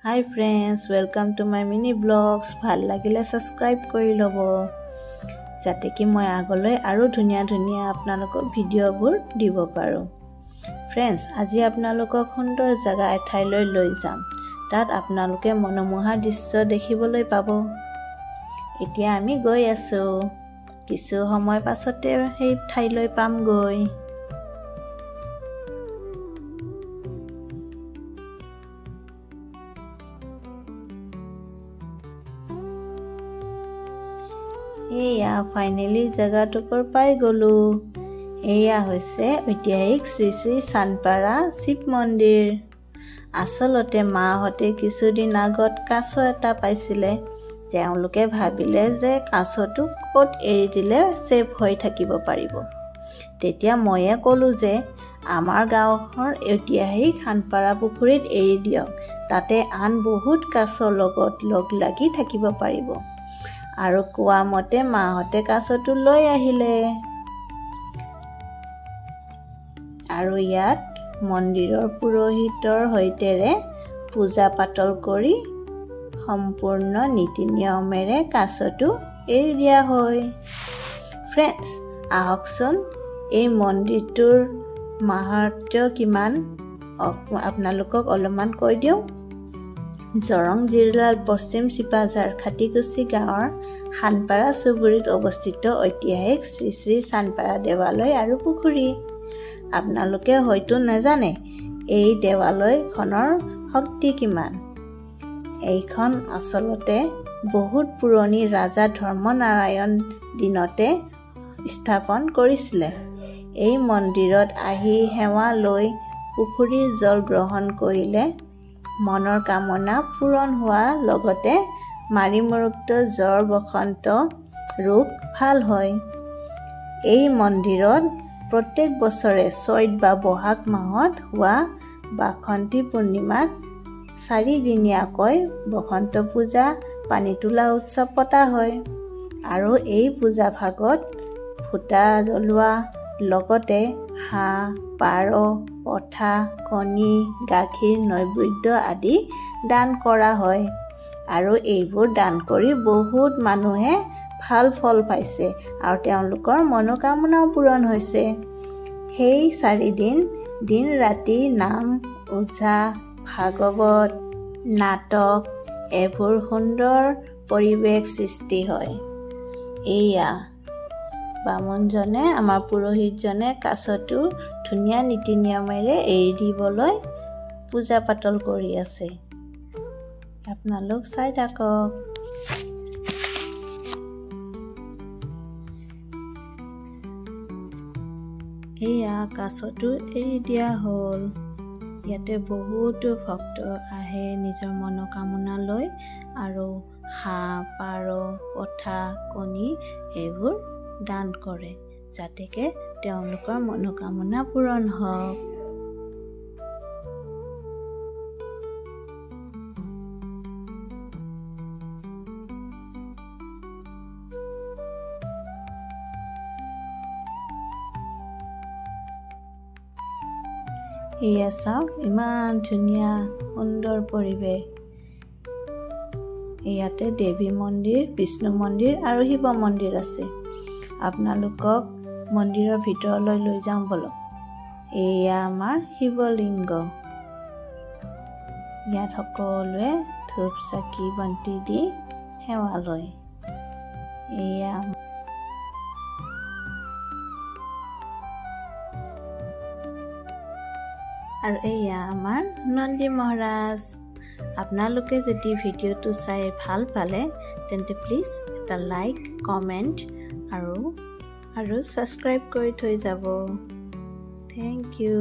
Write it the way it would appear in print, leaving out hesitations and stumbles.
Hi friends, welcome to my mini vlogs. ভাল লাগিলে subscribe কৰি লব যাতে কি মই আগলৈ আৰু ধুনীয়া আপোনালোকক ভিডিঅ'বোৰ দিব পাৰো। Friends, আজি আপোনালোকক সুন্দৰ জাগা এঠাইলৈ লৈ যাম। তাত আপোনালোকে মনোমোহা দৃশ্য দেখিবলৈ পাব। এতিয়া আমি গৈ আছো। কিছু সময় পাছতে সেই ঠাইলৈ পাম গৈ। এয়া ফাইনালি জাগাটোৰ পাই গলো। এয়া হৈছে ঐতিহাসিক শ্ৰী শ্ৰী চানপাৰা শিৱ মন্দিৰ। আসলতে মাহঁতে কিছুদিন আগত কাছ এটা পাইছিলে। তেওঁলোকে ভাবিলে যে কাছটো ক'ত এৰি দিলে সেফ হৈ থাকিব পাৰিব। তেতিয়া ময়ে ক'লো যে আমাৰ গাঁৱৰ ঐতিহাসিক চানপাৰা পুখুৰীত এৰি দিয়ক। তাতে আন বহুত কাছৰ লগত লগ লাগি থাকিব পাৰিব। আৰু কোৱা মতে মাহঁতে কাছটো লৈ আহিলে। আৰু ইয়াত মন্দিৰৰ পুৰোহিতৰ হৈতেৰে পূজা পাতল কৰি সম্পূৰ্ণ নীতি নিয়মেৰে কাছটো এৰি দিয়া হয়। ফ্ৰেণ্ডছ, আহকচোন এই মন্দিৰটোৰ মাহাত্ম্য কিমান আপোনালোকক অলপমান কৈ দিওঁ। জৰং জিলাৰ পশ্চিম চিপাঝাৰ খাটিকুছি গাঁৱৰ চানপাৰা চুবুৰীত অৱস্থিত ঐতিহাসিক শ্ৰী শ্ৰী চানপাৰা দেৱালয় আৰু পুখুৰী। আপোনালোকে হয়তো নাজানে এই দেৱালয়খনৰ শক্তি কিমান। এইখন আচলতে বহুত পুৰণি ৰাজা ধৰ্মনাৰায়ণ দিনতে স্থাপন কৰিছিলে। এই মন্দিৰত আহি সেৱা লৈ পুখুৰীৰ জল গ্ৰহণ কৰিলে মনৰ কামনা পূৰণ হোৱাৰ লগতে মাৰিমুক্ত জ্বৰ বসন্ত ৰোগ ভাল হয়। এই মন্দিৰত প্ৰত্যেক বছৰে চৈত বা বহাগ মাহত হোৱা বাসন্তী পূৰ্ণিমাত 4 দিনীয়াকৈ বসন্ত পূজা পানী তোলা উৎসৱ পতা হয়। আৰু এই পূজা ভাগত ফুটা জ্বলোৱা লগতে হাঁহ, পাৰ, পঠা, কণী, গাখীৰ, নৈবেদ্য আদি দান কৰা হয়। আৰু এইবোৰ দান কৰি বহুত মানুহে ভাল ফল পাইছে আৰু তেওঁলোকৰ মনোকামনাও পূৰণ হৈছে। সেই 4 দিন ৰাতি নাম, ওঝা, ভাগৱত, নাটক এইবোৰ সুন্দৰ পৰিৱেশ সৃষ্টি হয়। এয়া বামুণজনে আমাৰ পুৰোহিতজনে কাছটো ধুনীয়া নীতি নিয়মেৰে এৰি দিবলৈ পূজা পাতল কৰি আছে। আপোনালোক চাই থাকক। এয়া কাছটো এৰি দিয়া হ'ল। ইয়াতে বহুতো ভক্ত আহে নিজৰ মনোকামনা লৈ আৰু হাঁহ, পাৰ, পঠা, কণী এইবোৰ দান কৰে যাতেকে তেওঁলোকৰ মনোকামনা পূৰণ হওক। এয়া চাওক ইমান ধুনীয়া সুন্দৰ পৰিৱেশ। ইয়াতে দেৱী মন্দিৰ, বিষ্ণু মন্দিৰ আৰু শিৱ মন্দিৰ আছে। আপোনালোকক মন্দিৰৰ ভিতৰলৈ লৈ যাওঁ বলক। এয়া আমাৰ শিৱলিংগ। ইয়াত সকলোৱে ধূপ চাকি বন্তি দি সেৱা লয়। এয়া আৰু এয়া আমাৰ নন্দী মহাৰাজ। আপোনালোকে যদি ভিডিঅ'টো চাই ভাল পালে তেন্তে প্লিজ এটা লাইক, কমেণ্ট আৰু ছাবস্ক্ৰাইব কৰি থৈ যাব। Thank U.